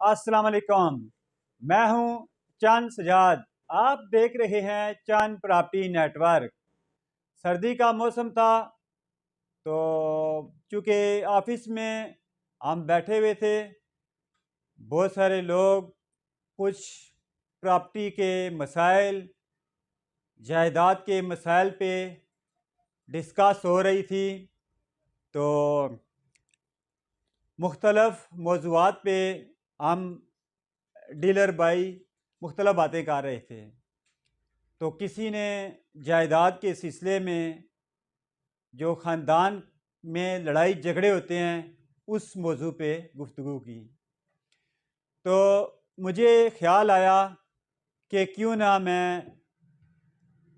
अस्सलाम वालेकुम। मैं हूं चंद सजाद। आप देख रहे हैं चंद प्रॉपर्टी नेटवर्क। सर्दी का मौसम था तो चूँकि ऑफिस में हम बैठे हुए थे, बहुत सारे लोग कुछ प्रॉपर्टी के मसाइल, जायदाद के मसाइल पे डिस्कस हो रही थी। तो मुख्तलफ़ मौज़ूआत पे हम डीलर भाई मुख्तलिफ बातें कर रहे थे। तो किसी ने जायदाद के सिलसिले में जो ख़ानदान में लड़ाई झगड़े होते हैं उस मौजू पे गुफ्तगू की। तो मुझे ख़्याल आया कि क्यों ना मैं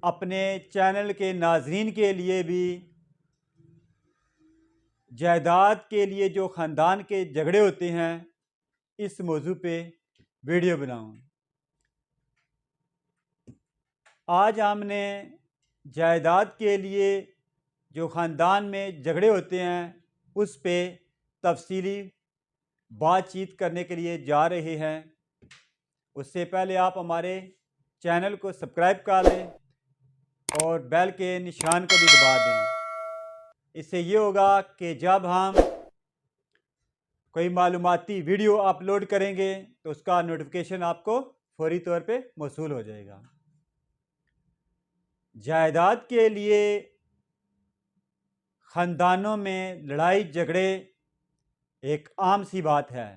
अपने चैनल के नाज़रीन के लिए भी जायदाद के लिए जो ख़ानदान के झगड़े होते हैं इस मौजू पे वीडियो बनाऊं। आज हमने जायदाद के लिए जो ख़ानदान में झगड़े होते हैं उस पे तफसीली बातचीत करने के लिए जा रहे हैं। उससे पहले आप हमारे चैनल को सब्सक्राइब कर लें और बेल के निशान को भी दबा दें। इससे ये होगा कि जब हम कोई मालूमाती वीडियो अपलोड करेंगे तो उसका नोटिफिकेशन आपको फौरी तौर पे मौसूल हो जाएगा। जायदाद के लिए ख़ानदानों में लड़ाई झगड़े एक आम सी बात है।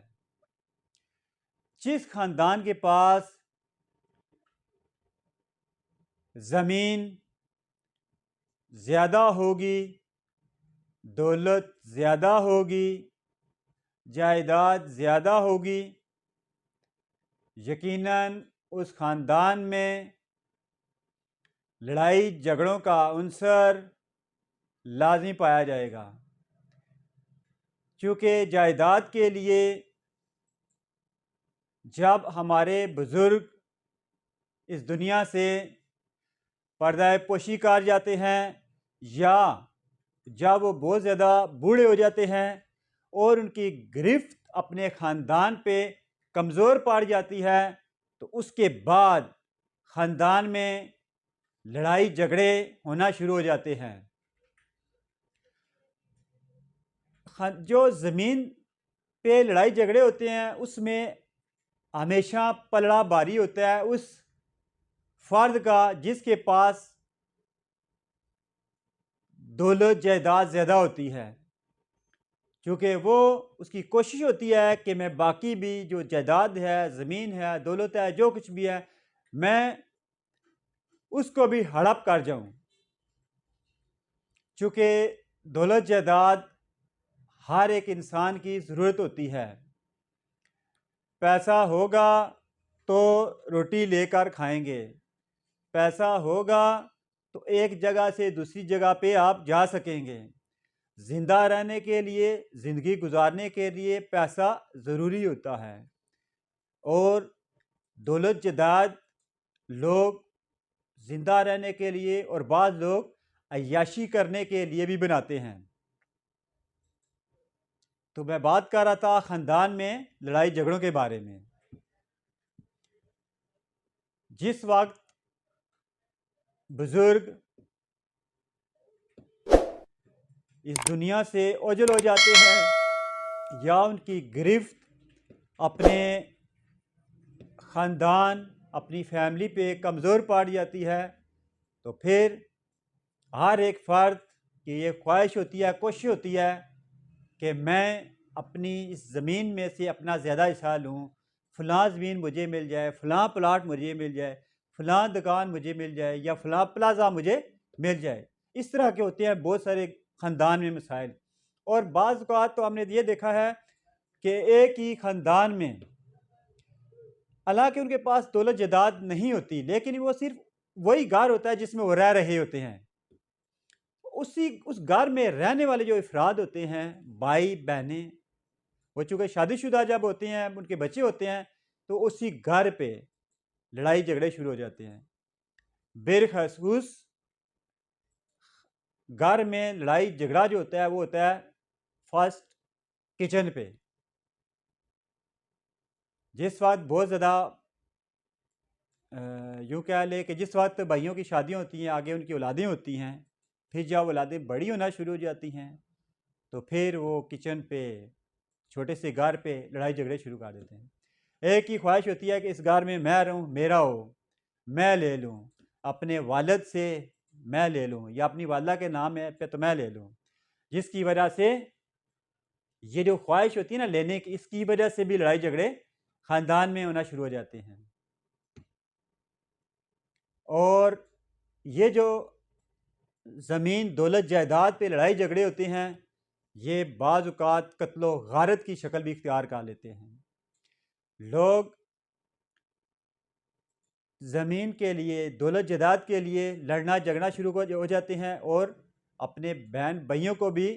जिस ख़ानदान के पास ज़मीन ज़्यादा होगी, दौलत ज़्यादा होगी, जायदाद ज़्यादा होगी, यकीनन उस ख़ानदान में लड़ाई झगड़ों का अंसर लाज़मी पाया जाएगा। क्योंकि जायदाद के लिए जब हमारे बुज़ुर्ग इस दुनिया से पर्दा पोशी कर जाते हैं या जब वो बहुत ज़्यादा बूढ़े हो जाते हैं और उनकी गिरफ्त अपने ख़ानदान पे कमज़ोर पड़ जाती है, तो उसके बाद ख़ानदान में लड़ाई झगड़े होना शुरू हो जाते हैं। जो ज़मीन पे लड़ाई झगड़े होते हैं उसमें हमेशा पलड़ा भारी होता है उस फ़र्द का जिसके पास दौलत जायदाद ज़्यादा होती है। क्योंकि वो उसकी कोशिश होती है कि मैं बाकी भी जो जायदाद है, ज़मीन है, दौलत है, जो कुछ भी है, मैं उसको भी हड़प कर जाऊं। चूँकि दौलत जायदाद हर एक इंसान की ज़रूरत होती है। पैसा होगा तो रोटी लेकर खाएंगे, पैसा होगा तो एक जगह से दूसरी जगह पे आप जा सकेंगे। ज़िंदा रहने के लिए, ज़िंदगी गुजारने के लिए पैसा ज़रूरी होता है। और दौलत जायदाद लोग ज़िंदा रहने के लिए और बाद लोग अय्याशी करने के लिए भी बनाते हैं। तो मैं बात कर रहा था ख़ानदान में लड़ाई झगड़ों के बारे में। जिस वक्त बुज़ुर्ग इस दुनिया से ओझल हो जाते हैं या उनकी गिरफ्त अपने ख़ानदान, अपनी फैमिली पे कमज़ोर पड़ जाती है, तो फिर हर एक फ़र्द की ये ख्वाहिश होती है, कोशिश होती है कि मैं अपनी इस ज़मीन में से अपना ज़्यादा हिस्सा लूँ, फ़लाँ ज़मीन मुझे मिल जाए, फ़लाँ प्लाट मुझे मिल जाए, फ़लाँ दुकान मुझे मिल जाए या फ़लाँ प्लाज़ा मुझे मिल जाए। इस तरह के होते हैं बहुत सारे ख़ानदान में मसाइल। और बाज़ औक़ात तो हमने ये देखा है कि एक ही ख़ानदान में हालाँकि उनके पास दौलत जायदाद नहीं होती, लेकिन वो सिर्फ़ वही घर होता है जिसमें वो रह रहे होते हैं। उस घर में रहने वाले जो अफ़राद होते हैं, भाई बहनें, वो चूँकि शादीशुदा जब होते हैं, उनके बच्चे होते हैं, तो उसी घर पे लड़ाई झगड़े शुरू हो जाते हैं। बिलख़सूस घर में लड़ाई झगड़ा जो होता है वो होता है फर्स्ट किचन पे। जिस वक्त बहुत ज़्यादा यूँ कह लें कि जिस वक्त भाइयों की शादियाँ होती हैं, आगे उनकी औलादें होती हैं, फिर जब औलादें बड़ी होना शुरू हो जाती हैं, तो फिर वो किचन पे, छोटे से घर पे लड़ाई झगड़े शुरू कर देते हैं। एक ही ख्वाहिश होती है कि इस घर में मैं रहूँ, मेरा हो, मैं ले लूँ, अपने वालिद से मैं ले लूँ, या अपनी वालिदा के नाम है पे तो मैं ले लूँ। जिसकी वजह से ये जो ख्वाहिश होती है ना लेने की, इसकी वजह से भी लड़ाई झगड़े ख़ानदान में होना शुरू हो जाते हैं। और ये जो ज़मीन, दौलत, जायदाद पे लड़ाई झगड़े होते हैं, ये बाज़ औक़ात क़त्लो गारत की शक्ल भी इख्तियार कर लेते हैं। लोग ज़मीन के लिए, दौलत जायदाद के लिए लड़ना झगड़ना शुरू हो जाते हैं और अपने बहन भाइयों को भी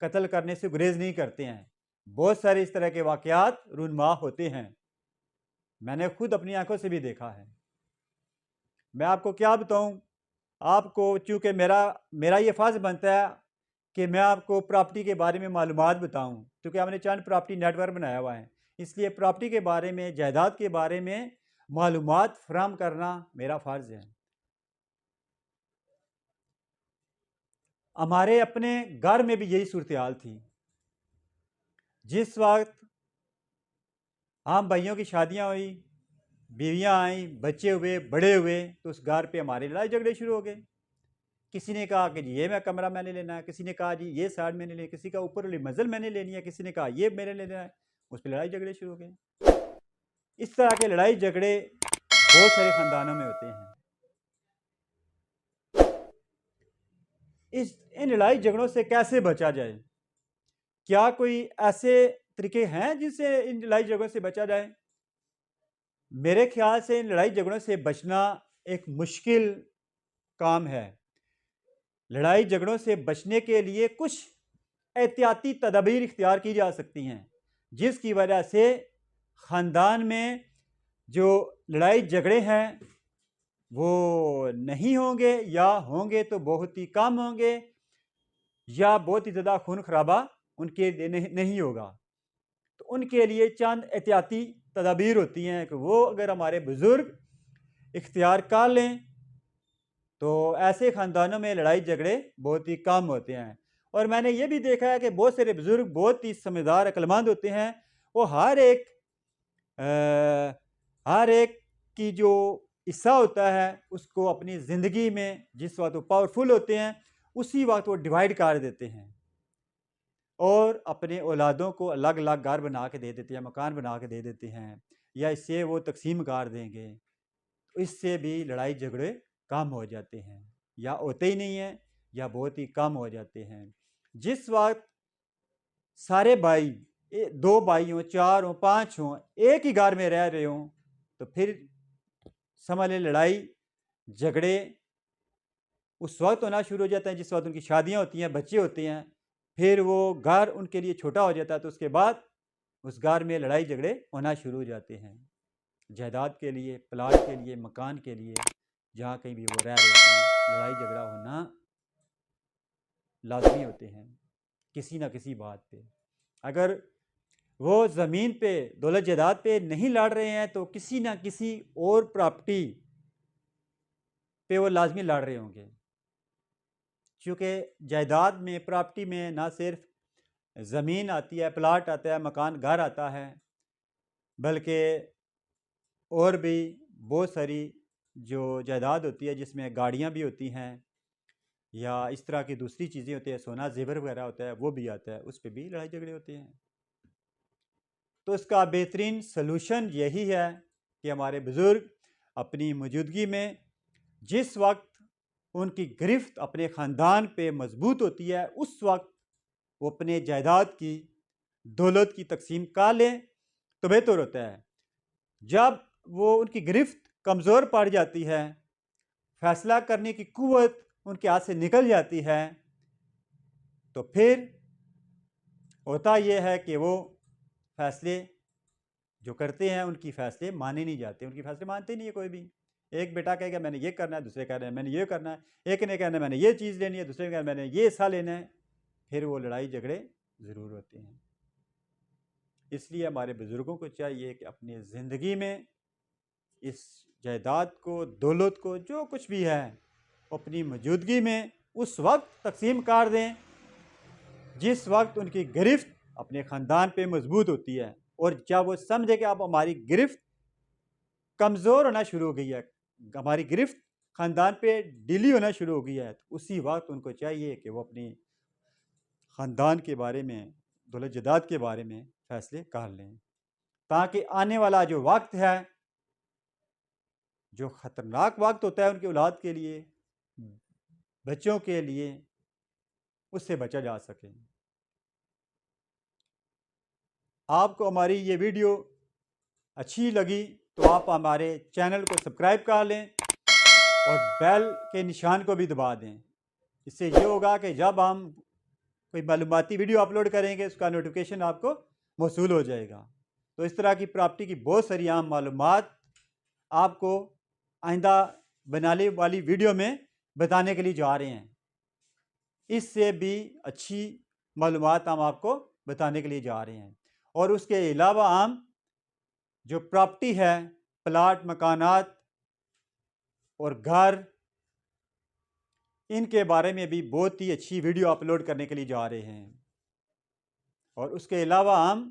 कत्ल करने से गुरेज़ नहीं करते हैं। बहुत सारे इस तरह के वाक़यात रूनुमा होते हैं। मैंने खुद अपनी आँखों से भी देखा है। मैं आपको क्या बताऊँ, आपको चूँकि मेरा ये फ़र्ज़ बनता है कि मैं आपको प्रॉपर्टी के बारे में मालूमात बताऊँ, क्योंकि हमने चंद प्रॉपर्टी नेटवर्क बनाया हुआ है। इसलिए प्रॉपर्टी के बारे में, जायदाद के बारे में मालूमात फ़राहम करना मेरा फ़र्ज़ है। हमारे अपने घर में भी यही सूरत-ए-हाल थी। जिस वक़्त हम भाइयों की शादियाँ हुई, बीवियाँ आईं, बच्चे हुए, बड़े हुए, तो उस घर पे हमारे लड़ाई झगड़े शुरू हो गए। किसी ने कहा कि जी ये कमरा मैंने लेना है, किसी ने कहा जी ये साइड मैंने लेनी है, किसी का ऊपर वाली मंज़िल मैंने लेनी है, किसी ने कहा ये मेरे लेना है। उस पे लड़ाई झगड़े शुरू हो गए। इस तरह के लड़ाई झगड़े बहुत सारे ख़ानदानों में होते हैं। इन लड़ाई झगड़ों से कैसे बचा जाए? क्या कोई ऐसे तरीके हैं जिनसे इन लड़ाई झगड़ों से बचा जाए? मेरे ख्याल से इन लड़ाई झगड़ों से बचना एक मुश्किल काम है। लड़ाई झगड़ों से बचने के लिए कुछ एहतियाती तदाबीर इख्तियार की जा सकती हैं, जिसकी वजह से ख़ानदान में जो लड़ाई झगड़े हैं, वो नहीं होंगे, या होंगे तो बहुत ही कम होंगे, या बहुत ही ज़्यादा खून खराबा उनके लिए नहीं होगा। तो उनके लिए चंद एहतियाती तदाबीर होती हैं कि वो अगर हमारे बुज़ुर्ग इख्तियार कर लें, तो ऐसे ख़ानदानों में लड़ाई झगड़े बहुत ही कम होते हैं। और मैंने ये भी देखा है कि बहुत सारे बुज़ुर्ग बहुत ही समझदार, अक्लमंद होते हैं। वो हर एक की जो हिस्सा होता है, उसको अपनी ज़िंदगी में जिस वक़्त वो पावरफुल होते हैं, उसी वक़्त वो डिवाइड कर देते हैं और अपने औलादों को अलग-अलग घर बना के दे देते हैं, मकान बना के दे देते हैं, या इससे वो तक़सीम कर देंगे। तो इससे भी लड़ाई झगड़े कम हो जाते हैं, या होते ही नहीं हैं, या बहुत ही कम हो जाते हैं। जिस वक़्त सारे भाई 2 भाई हों, 4 हों, 5 हों, एक ही घर में रह रहे हों, तो फिर समझ लें लड़ाई झगड़े उस वक़्त होना शुरू हो जाता है जिस वक़्त उनकी शादियाँ होती हैं, बच्चे होते हैं। फिर वो घर उनके लिए छोटा हो जाता है, तो उसके बाद उस घर में लड़ाई झगड़े होना शुरू हो जाते हैं। जायदाद के लिए, प्लाट के लिए, मकान के लिए, जहाँ कहीं भी वो रह रहे होते हैं, लड़ाई झगड़ा होना लाज़मी होते हैं, किसी न किसी बात पे। अगर वो ज़मीन पे, दौलत जायदाद पे नहीं लड़ रहे हैं, तो किसी न किसी और प्रॉपर्टी पे वो लाज़मी लड़ रहे होंगे। चूँकि जायदाद में, प्रॉपर्टी में ना सिर्फ़ ज़मीन आती है, प्लाट आता है, मकान, घर आता है, बल्कि और भी बहुत सारी जो जायदाद होती है, जिसमें गाड़ियाँ भी होती हैं, या इस तरह की दूसरी चीज़ें होती हैं, सोना ज़ेवर वगैरह होता है, वो भी आता है, उस पे भी लड़ाई झगड़े होते हैं। तो इसका बेहतरीन सलूशन यही है कि हमारे बुज़ुर्ग अपनी मौजूदगी में जिस वक़्त उनकी गिरफ्त अपने ख़ानदान पे मज़बूत होती है, उस वक़्त वो अपने जायदाद की, दौलत की तक़सीम कर लें, तो बेहतर होता है। जब वो उनकी गिरफ्त कमज़ोर पड़ जाती है, फ़ैसला करने की क़ुव्वत उनके हाथ से निकल जाती है, तो फिर होता ये है कि वो फ़ैसले जो करते हैं, उनकी फ़ैसले माने नहीं जाते, उनके फ़ैसले मानते नहीं है कोई भी। एक बेटा कहेगा मैंने ये करना है, दूसरे कह रहे हैं मैंने ये करना है, एक ने कहना है मैंने ये चीज़ लेनी है, दूसरे ने कहना मैंने ये हिस्सा लेना है, फिर वो लड़ाई झगड़े ज़रूर होते हैं। इसलिए हमारे बुज़ुर्गों को चाहिए कि अपनी ज़िंदगी में इस जायदाद को, दौलत को, जो कुछ भी है, वो अपनी मौजूदगी में उस वक्त तकसीम कर दें जिस वक्त उनकी गिरफ्त अपने ख़ानदान पे मजबूत होती है। और जब वो समझे कि अब हमारी गिरफ्त कमज़ोर होना शुरू हो गई है, हमारी गिरफ्त ख़ानदान पे ढीली होना शुरू हो गई है, तो उसी वक्त उनको चाहिए कि वो अपनी ख़ानदान के बारे में, दौलत जायदाद के बारे में फ़ैसले कर लें, ताकि आने वाला जो वक्त है, जो ख़तरनाक वक्त होता है उनकी औलाद के लिए, बच्चों के लिए, उससे बचा जा सके। आपको हमारी ये वीडियो अच्छी लगी तो आप हमारे चैनल को सब्सक्राइब कर लें और बेल के निशान को भी दबा दें। इससे ये होगा कि जब हम कोई मालूमाती वीडियो अपलोड करेंगे उसका नोटिफिकेशन आपको मौसूल हो जाएगा। तो इस तरह की प्रॉपर्टी की बहुत सारी आम मालूमात आपको आइंदा बनाने वाली वीडियो में बताने के लिए जा रहे हैं। इससे भी अच्छी मालूमात हम आपको बताने के लिए जा रहे हैं। और उसके अलावा हम जो प्रॉपर्टी है, प्लाट, मकानात और घर, इनके बारे में भी बहुत ही अच्छी वीडियो अपलोड करने के लिए जा रहे हैं। और उसके अलावा हम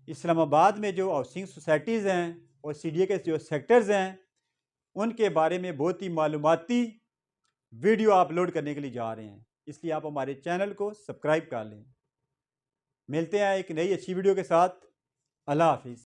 इस्लामाबाद में जो हाउसिंग सोसाइटीज़ हैं और CDA के जो सेक्टर्स हैं, उनके बारे में बहुत ही मालूमाती वीडियो अपलोड करने के लिए जा रहे हैं। इसलिए आप हमारे चैनल को सब्सक्राइब कर लें। मिलते हैं एक नई अच्छी वीडियो के साथ। अल्लाह हाफिज़।